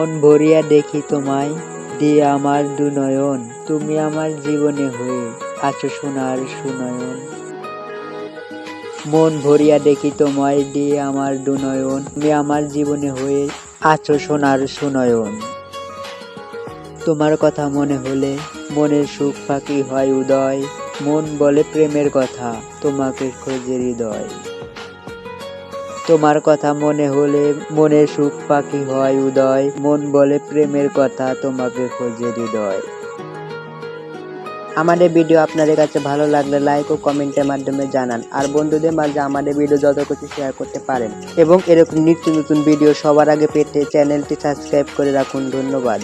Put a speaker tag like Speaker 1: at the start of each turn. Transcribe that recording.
Speaker 1: মন ভরিয়া দেখি তোমায়, দিয়ে আমার দুনয়ন, তুমি আমার জীবনে হয়ে আছো সোনার সুনয়ন। মন ভরিয়া দেখি তোমায়, দিয়ে আমার দুনয়ন, তুমি আমার জীবনে হয়ে আছো সোনার সুনয়ন। তোমার কথা মনে হলে মনের সুখ ফাঁকি হয় উদয়, মন বলে প্রেমের কথা তোমাকে খোঁজে হৃদয়। তোমার কথা মনে হলে মনের সুখ পাখি হয় উদয়, মন বলে প্রেমের কথা তোমাকে খোঁজে হৃদয়। আমাদের ভিডিও আপনাদের কাছে ভালো লাগলে লাইক ও কমেন্টের মাধ্যমে জানান, আর বন্ধুদের মাঝে আমাদের ভিডিও যত কিছু শেয়ার করতে পারেন, এবং এরকম নিত্য নতুন ভিডিও সবার আগে পেতে চ্যানেলটি সাবস্ক্রাইব করে রাখুন। ধন্যবাদ।